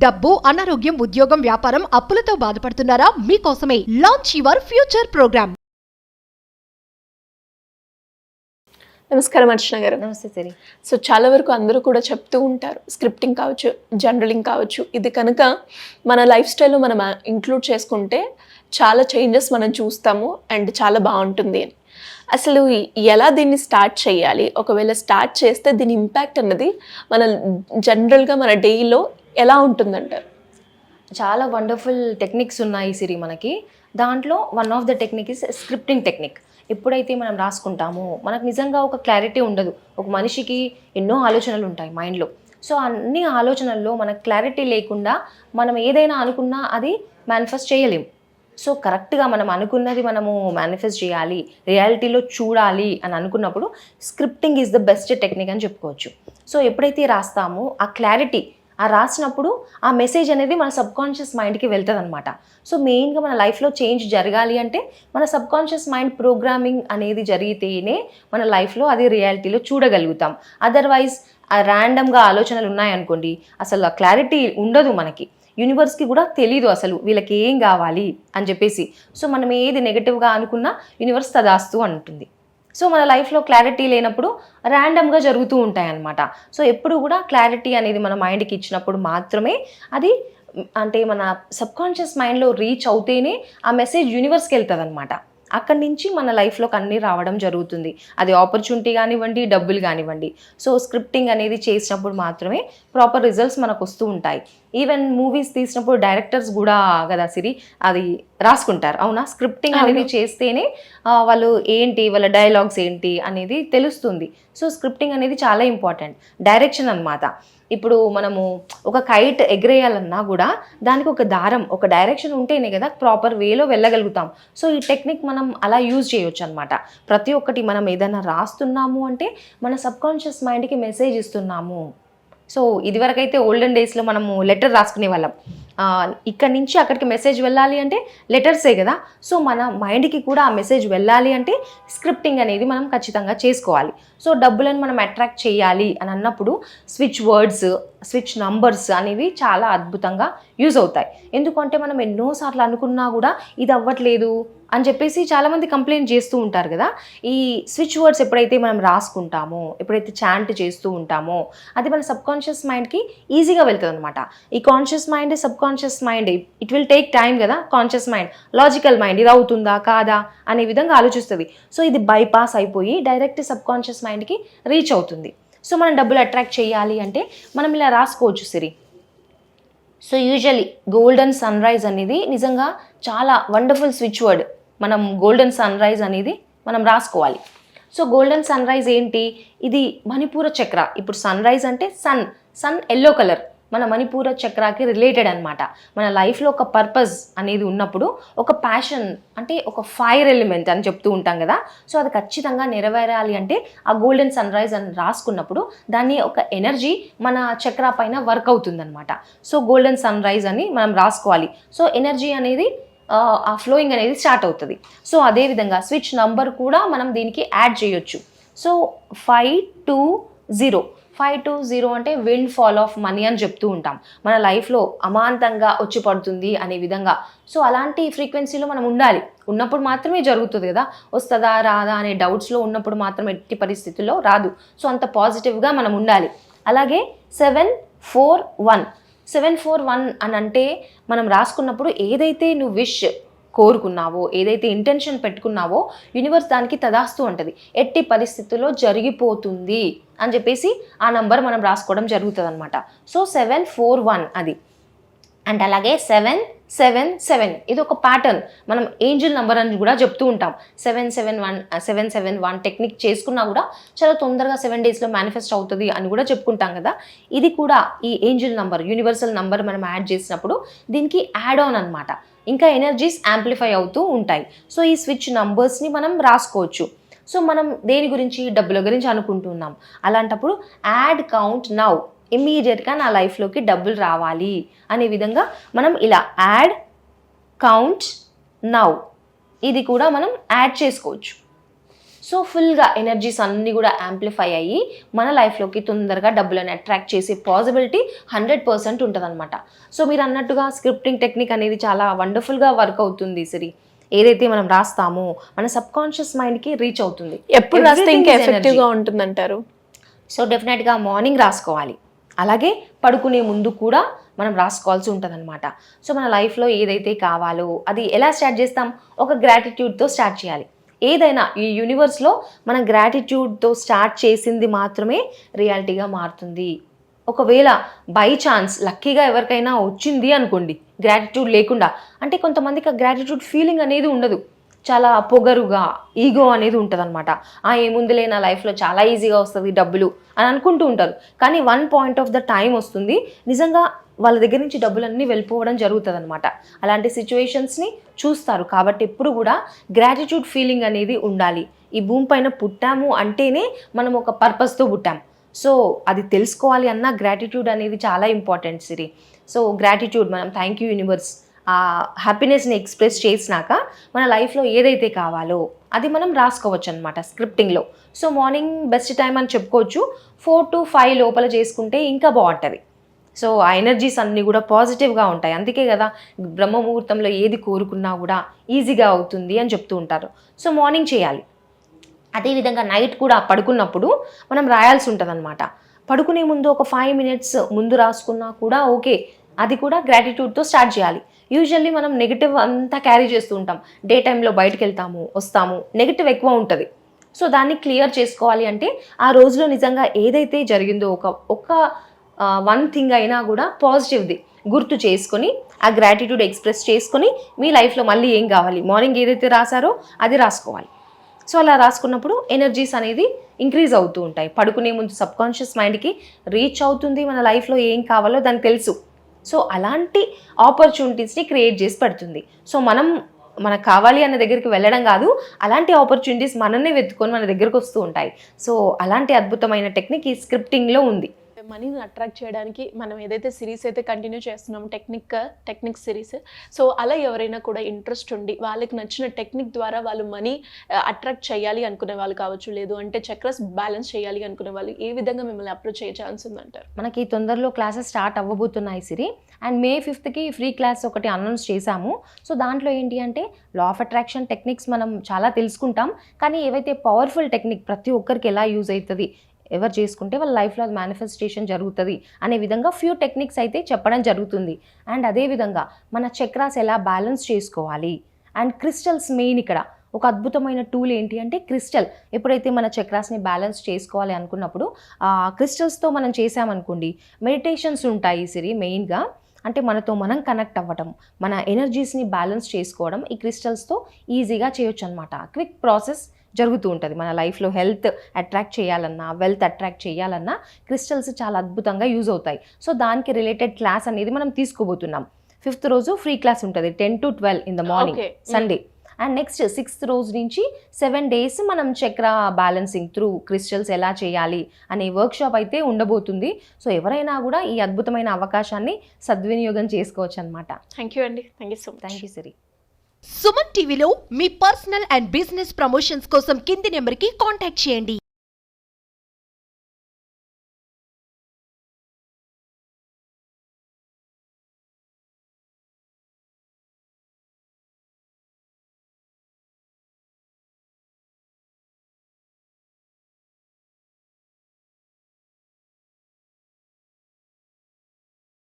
డబ్బు, అనారోగ్యం, ఉద్యోగం, వ్యాపారం, అప్పులతో బాధపడుతున్నారా? మీకోసమే లాంచ్ యువర్ ఫ్యూచర్ ప్రోగ్రామ్. నమస్కారం అర్చన గారు. నమస్తే సిరి. సో చాలా వరకు అందరూ కూడా చెప్తూ ఉంటారు, స్క్రిప్టింగ్ కావచ్చు, జనరలింగ్ కావచ్చు, ఇది కనుక మన లైఫ్ స్టైల్లో మనం ఇంక్లూడ్ చేసుకుంటే చాలా చేంజెస్ మనం చూస్తాము అండ్ చాలా బాగుంటుంది అని. అసలు ఎలా దీన్ని స్టార్ట్ చేయాలి, ఒకవేళ స్టార్ట్ చేస్తే దీని ఇంపాక్ట్ అన్నది మన జనరల్గా మన డేలో ఎలా ఉంటుందంటారు? చాలా వండర్ఫుల్ టెక్నిక్స్ ఉన్నాయి సిరి మనకి. దాంట్లో one of the technique is scripting technique. ఎప్పుడైతే మనం రాసుకుంటామో మనకు నిజంగా ఒక క్లారిటీ ఉండదు. ఒక మనిషికి ఎన్నో ఆలోచనలు ఉంటాయి మైండ్లో. సో అన్ని ఆలోచనల్లో మనకు క్లారిటీ లేకుండా మనం ఏదైనా అనుకున్నా అది మేనిఫెస్ట్ చేయలేం. సో కరెక్ట్గా మనం అనుకున్నది మనము మేనిఫెస్ట్ చేయాలి, రియాలిటీలో చూడాలి అని అనుకున్నప్పుడు scripting is the best technique అని చెప్పుకోవచ్చు. సో ఎప్పుడైతే రాస్తామో ఆ క్లారిటీ, ఆ రాసినప్పుడు ఆ మెసేజ్ అనేది మన సబ్కాన్షియస్ మైండ్కి వెళ్తుంది అనమాట. సో మెయిన్గా మన లైఫ్లో చేంజ్ జరగాలి అంటే మన సబ్కాన్షియస్ మైండ్ ప్రోగ్రామింగ్ అనేది జరిగితేనే మన లైఫ్లో అది రియాలిటీలో చూడగలుగుతాం. అదర్వైజ్ ర్యాండమ్గా ఆలోచనలు ఉన్నాయనుకోండి, అసలు ఆ క్లారిటీ ఉండదు మనకి. యూనివర్స్కి కూడా తెలీదు అసలు వీళ్ళకి ఏం కావాలి అని చెప్పేసి. సో మనం ఏది నెగిటివ్గా అనుకున్నా యూనివర్స్ తదాస్తు అంటుంది. సో మన లైఫ్లో క్లారిటీ లేనప్పుడు ర్యాండమ్గా జరుగుతూ ఉంటాయి అన్నమాట. సో ఎప్పుడు కూడా క్లారిటీ అనేది మన మైండ్కి ఇచ్చినప్పుడు మాత్రమే అది అంటే మన సబ్కాన్షియస్ మైండ్లో రీచ్ అవుతేనే ఆ మెసేజ్ యూనివర్స్కి వెళ్తుంది అనమాట. అక్కడి నుంచి మన లైఫ్లోకి అన్నీ రావడం జరుగుతుంది. అది ఆపర్చునిటీ కానివ్వండి, డబ్బులు కానివ్వండి. సో స్క్రిప్టింగ్ అనేది చేసినప్పుడు మాత్రమే ప్రాపర్ రిజల్ట్స్ మనకు వస్తూ ఉంటాయి. ఈవెన్ మూవీస్ తీసినప్పుడు డైరెక్టర్స్ కూడా కదా సిరి అది రాసుకుంటారు, అవునా? స్క్రిప్టింగ్ అనేది చేస్తేనే వాళ్ళు ఏంటి, వాళ్ళ డైలాగ్స్ ఏంటి అనేది తెలుస్తుంది. సో స్క్రిప్టింగ్ అనేది చాలా ఇంపార్టెంట్. డైరెక్షన్ అన్నమాట. ఇప్పుడు మనము ఒక కైట్ ఎగరేయాలన్నా కూడా దానికి ఒక దారం, ఒక డైరెక్షన్ ఉంటేనే కదా ప్రాపర్ వేలో వెళ్ళగలుగుతాం. సో ఈ టెక్నిక్ మనం అలా యూజ్ చేయొచ్చు అనమాట. ప్రతి ఒక్కటి మనం ఏదైనా రాస్తున్నాము అంటే మన సబ్కాన్షియస్ మైండ్కి మెసేజ్ ఇస్తున్నాము. సో ఇదివరకైతే ఓల్డెన్ డేస్లో మనము లెటర్ రాసుకునే వాళ్ళం. ఇక్కడి నుంచి అక్కడికి మెసేజ్ వెళ్ళాలి అంటే లెటర్సే కదా. సో మన మైండ్కి కూడా ఆ మెసేజ్ వెళ్ళాలి అంటే స్క్రిప్టింగ్ అనేది మనం ఖచ్చితంగా చేసుకోవాలి. సో డబ్బులను మనం అట్రాక్ట్ చేయాలి అని అన్నప్పుడు స్విచ్ వర్డ్స్, స్విచ్ నంబర్స్ అనేవి చాలా అద్భుతంగా యూజ్ అవుతాయి. ఎందుకంటే మనం ఎన్నోసార్లు అనుకున్నా కూడా ఇది అవ్వట్లేదు అని చెప్పేసి చాలామంది కంప్లైంట్ చేస్తూ ఉంటారు కదా. ఈ స్విచ్ వర్డ్స్ ఎప్పుడైతే మనం రాసుకుంటామో, ఎప్పుడైతే చాంట్ చేస్తూ ఉంటామో అది మన సబ్కాన్షియస్ మైండ్కి ఈజీగా వెళ్తుంది అనమాట. ఈ conscious mind, subconscious mind it will take time కదా. కాన్షియస్ మైండ్, లాజికల్ మైండ్ ఇది అవుతుందా కాదా అనే విధంగా ఆలోచిస్తుంది. సో ఇది బైపాస్ అయిపోయి డైరెక్ట్ సబ్కాన్షియస్ మైండ్కి రీచ్ అవుతుంది. సో మనం డబ్బులు అట్రాక్ట్ చేయాలి అంటే మనం ఇలా రాసుకోవచ్చు Siri. So usually golden sunrise అనేది నిజంగా చాలా వండర్ఫుల్ స్విచ్ వర్డ్. మనం గోల్డెన్ సన్ రైజ్ అనేది మనం రాసుకోవాలి. సో గోల్డెన్ సన్ రైజ్ ఏంటి, ఇది మణిపూర చక్ర. ఇప్పుడు సన్ రైజ్ అంటే సన్ ఎల్లో కలర్ మన మణిపూర చక్రాకి రిలేటెడ్ అనమాట. మన లైఫ్లో ఒక పర్పస్ అనేది ఉన్నప్పుడు ఒక ప్యాషన్ అంటే ఒక ఫైర్ ఎలిమెంట్ అని చెప్తూ ఉంటాం కదా. సో అది ఖచ్చితంగా నెరవేరాలి అంటే ఆ గోల్డెన్ సన్ రైజ్ అని రాసుకున్నప్పుడు దాన్ని ఒక ఎనర్జీ మన చక్ర పైన వర్క్ అవుతుందన్నమాట. సో గోల్డెన్ సన్ రైజ్ అని మనం రాసుకోవాలి. సో ఎనర్జీ అనేది ఆ ఫ్లోయింగ్ అనేది స్టార్ట్ అవుతుంది. సో అదేవిధంగా స్విచ్ నంబర్ కూడా మనం దీనికి యాడ్ చేయొచ్చు. సో 520 520 అంటే విండ్ ఫాల్ ఆఫ్ మనీ అని చెప్తూ ఉంటాం. మన లైఫ్లో అమాంతంగా వచ్చి పడుతుంది అనే విధంగా. సో అలాంటి ఫ్రీక్వెన్సీలో మనం ఉండాలి. ఉన్నప్పుడు మాత్రమే జరుగుతుంది కదా. వస్తుందా రాదా అనే డౌట్స్లో ఉన్నప్పుడు మాత్రం ఎట్టి పరిస్థితుల్లో రాదు. సో అంత పాజిటివ్గా మనం ఉండాలి. అలాగే 741 అని అంటే మనం రాసుకున్నప్పుడు ఏదైతే నువ్వు విష్ కోరుకున్నావో, ఏదైతే ఇంటెన్షన్ పెట్టుకున్నావో యూనివర్స్ దానికి తదాస్తు అంటది. ఎట్టి పరిస్థితుల్లో జరిగిపోతుంది అని చెప్పేసి ఆ నంబర్ మనం రాసుకోవడం జరుగుతుంది అనమాట. సో 741 అది. అండ్ అలాగే 777 ఇది ఒక ప్యాటర్న్. మనం ఏంజిల్ నంబర్ అని కూడా చెప్తూ ఉంటాం. 771 టెక్నిక్ చేసుకున్నా కూడా చాలా తొందరగా 7 డేస్లో మేనిఫెస్ట్ అవుతుంది అని కూడా చెప్పుకుంటాం కదా. ఇది కూడా ఈ ఏంజిల్ నంబర్, యూనివర్సల్ నంబర్ మనం యాడ్ చేసినప్పుడు దీనికి యాడ్ ఆన్ అనమాట. ఇంకా ఎనర్జీస్ యాంప్లిఫై అవుతూ ఉంటాయి. సో ఈ స్విచ్ నంబర్స్ని మనం రాసుకోవచ్చు. సో మనం దేని గురించి, డబ్బుల గురించి అనుకుంటున్నాం. అలాంటప్పుడు యాడ్ కౌంట్ నౌ, ఇమ్మీడియట్గా నా లైఫ్లోకి డబ్బులు రావాలి అనే విధంగా మనం ఇలా యాడ్ కౌంట్ నౌ ఇది కూడా మనం యాడ్ చేసుకోవచ్చు. సో ఫుల్గా ఎనర్జీస్ అన్నీ కూడా యాంప్లిఫై అయ్యి మన లైఫ్లోకి తొందరగా డబ్బులను అట్రాక్ట్ చేసే పాసిబిలిటీ 100% ఉంటుందన్నమాట. సో మీరు అన్నట్టుగా స్క్రిప్టింగ్ టెక్నిక్ అనేది చాలా వండర్ఫుల్గా వర్క్ అవుతుంది సిరి. ఏదైతే మనం రాస్తామో మన సబ్ కాన్షియస్ మైండ్కి రీచ్ అవుతుంది. ఎప్పుడు రాస్తే ఇంకా ఎఫెక్టివ్గా ఉంటుందంటారు? సో డెఫినెట్గా మార్నింగ్ రాసుకోవాలి, అలాగే పడుకునే ముందు కూడా మనం రాసుకోవాల్సి ఉంటుందన్నమాట. సో మన లైఫ్లో ఏదైతే కావాలో అది ఎలా స్టార్ట్ చేస్తాం? ఒక గ్రాటిట్యూడ్తో స్టార్ట్ చేయాలి. ఏదైనా ఈ యూనివర్స్లో మనం గ్రాటిట్యూడ్తో స్టార్ట్ చేసింది మాత్రమే రియాలిటీగా మారుతుంది. ఒకవేళ బై ఛాన్స్ లక్కీగా ఎవరికైనా వచ్చింది అనుకోండి గ్రాటిట్యూడ్ లేకుండా, అంటే కొంతమందికి ఆ గ్రాటిట్యూడ్ ఫీలింగ్ అనేది ఉండదు, చాలా పొగరుగా ఈగో అనేది ఉంటుంది అనమాట. ఏముందిలే నా లైఫ్లో చాలా ఈజీగా వస్తుంది డబ్బులు అని అనుకుంటూ ఉంటారు. కానీ one point of the time వస్తుంది నిజంగా వాళ్ళ దగ్గర నుంచి డబ్బులన్నీ వెళ్ళిపోవడం జరుగుతుంది అనమాట. అలాంటి సిచ్యువేషన్స్ని చూస్తారు. కాబట్టి ఎప్పుడు కూడా గ్రాటిట్యూడ్ ఫీలింగ్ అనేది ఉండాలి. ఈ భూమి పైన పుట్టాము అంటేనే మనం ఒక పర్పస్తో పుట్టాం. సో అది తెలుసుకోవాలి అన్న గ్రాటిట్యూడ్ అనేది చాలా ఇంపార్టెంట్ సిరి. సో గ్రాటిట్యూడ్ మనం థ్యాంక్ యూ యూనివర్స్ ఆ హ్యాపీనెస్ని ఎక్స్ప్రెస్ చేసినాక మన లైఫ్లో ఏదైతే కావాలో అది మనం రాసుకోవచ్చు అనమాట స్క్రిప్టింగ్లో. సో మార్నింగ్ బెస్ట్ టైం అని చెప్పుకోవచ్చు. 4 to 5 లోపల చేసుకుంటే ఇంకా బాగుంటుంది. సో ఆ ఎనర్జీస్ అన్నీ కూడా పాజిటివ్గా ఉంటాయి. అందుకే కదా బ్రహ్మ ముహూర్తంలో ఏది కోరుకున్నా కూడా ఈజీగా అవుతుంది అని చెప్తూ ఉంటారు. సో మార్నింగ్ చేయాలి. అదేవిధంగా నైట్ కూడా పడుకున్నప్పుడు మనం రాయాల్సి ఉంటుంది అనమాట. పడుకునే ముందు ఒక 5 minutes ముందు రాసుకున్నా కూడా ఓకే, అది కూడా గ్రాటిట్యూడ్తో స్టార్ట్ చేయాలి. యూజువల్లీ మనం నెగిటివ్ అంతా క్యారీ చేస్తూ ఉంటాం. డే టైంలో బయటకు వెళ్తాము వస్తాము, నెగిటివ్ ఎక్కువ ఉంటుంది. సో దాన్ని క్లియర్ చేసుకోవాలి అంటే ఆ రోజులో నిజంగా ఏదైతే జరిగిందో ఒక వన్ థింగ్ అయినా కూడా పాజిటివ్ది గుర్తు చేసుకొని ఆ గ్రాటిట్యూడ్ ఎక్స్ప్రెస్ చేసుకొని మీ లైఫ్లో మళ్ళీ ఏం కావాలి మార్నింగ్ ఏదైతే రాసారో అది రాసుకోవాలి. సో అలా రాసుకున్నప్పుడు ఎనర్జీస్ అనేది ఇంక్రీజ్ అవుతూ ఉంటాయి. పడుకునే ముందు సబ్ కాన్షియస్ మైండ్కి రీచ్ అవుతుంది మన లైఫ్లో ఏం కావాలో దానికి తెలుసు. సో అలాంటి ఆపర్చునిటీస్ని క్రియేట్ చేసి పెడుతుంది. సో మనకు కావాలి అన్న దగ్గరికి వెళ్ళడం కాదు, అలాంటి ఆపర్చునిటీస్ మనల్ని వెతుకొని మన దగ్గరకు వస్తూ ఉంటాయి. సో అలాంటి అద్భుతమైన టెక్నిక్ ఈ స్క్రిప్టింగ్లో ఉంది. మనీని అట్రాక్ట్ చేయడానికి మనం ఏదైతే సిరీస్ అయితే కంటిన్యూ చేస్తున్నాం టెక్నిక్ సిరీస్, సో అలా ఎవరైనా కూడా ఇంట్రెస్ట్ ఉండి వాళ్ళకి నచ్చిన టెక్నిక్ ద్వారా వాళ్ళు మనీ అట్రాక్ట్ చేయాలి అనుకునే వాళ్ళు కావచ్చు, లేదు అంటే చక్రస్ బ్యాలెన్స్ చేయాలి అనుకునే వాళ్ళు ఏ విధంగా మిమ్మల్ని అప్రోచ్ అయ్యే ఛాన్స్ ఉందంటారు? మనకి తొందరలో క్లాసెస్ స్టార్ట్ అవ్వబోతున్నాయి Siri. And May 5th free class ఒకటి అనౌన్స్ చేశాము. సో దాంట్లో ఏంటి అంటే లా ఆఫ్ అట్రాక్షన్ టెక్నిక్స్ మనం చాలా తెలుసుకుంటాం. కానీ ఏవైతే పవర్ఫుల్ టెక్నిక్ ప్రతి ఒక్కరికి ఎలా యూజ్ అవుతుంది, ఎవరు చేసుకుంటే వాళ్ళ లైఫ్లో అది మేనిఫెస్టేషన్ జరుగుతుంది అనే విధంగా ఫ్యూ టెక్నిక్స్ అయితే చెప్పడం జరుగుతుంది. అండ్ అదేవిధంగా మన చక్రాస్ ఎలా బ్యాలెన్స్ చేసుకోవాలి అండ్ క్రిస్టల్స్ మెయిన్ ఇక్కడ ఒక అద్భుతమైన టూల్ ఏంటి అంటే క్రిస్టల్. ఎప్పుడైతే మన చక్రాస్ని బ్యాలెన్స్ చేసుకోవాలి అనుకున్నప్పుడు క్రిస్టల్స్తో మనం చేసామనుకోండి మెడిటేషన్స్ ఉంటాయి సిరి. మెయిన్గా అంటే మనతో మనం కనెక్ట్ అవ్వడం, మన ఎనర్జీస్ని బ్యాలెన్స్ చేసుకోవడం ఈ క్రిస్టల్స్తో ఈజీగా చేయొచ్చు అనమాట. క్విక్ ప్రాసెస్ జరుగుతూ ఉంటుంది. మన లైఫ్లో హెల్త్ అట్రాక్ట్ చేయాలన్నా వెల్త్ అట్రాక్ట్ చేయాలన్నా క్రిస్టల్స్ చాలా అద్భుతంగా యూజ్ అవుతాయి. సో దానికి రిలేటెడ్ క్లాస్ అనేది మనం తీసుకోబోతున్నాం. 5th రోజు ఫ్రీ క్లాస్ ఉంటుంది 10 to 12 in the morning Sunday. And next 6th రోజు నుంచి 7 days మనం చక్ర బ్యాలెన్సింగ్ త్రూ క్రిస్టల్స్ ఎలా చేయాలి అనే వర్క్షాప్ అయితే ఉండబోతుంది. సో ఎవరైనా కూడా ఈ అద్భుతమైన అవకాశాన్ని సద్వినియోగం చేసుకోవచ్చు అనమాట. థ్యాంక్ యూ అండి. Thank you so much. Thank you Siri. Suman టీవీలో మీ పర్సనల్ అండ్ బిజినెస్ ప్రమోషన్స్ కోసం కింది నెంబర్కి కాంటాక్ట్ చేయండి.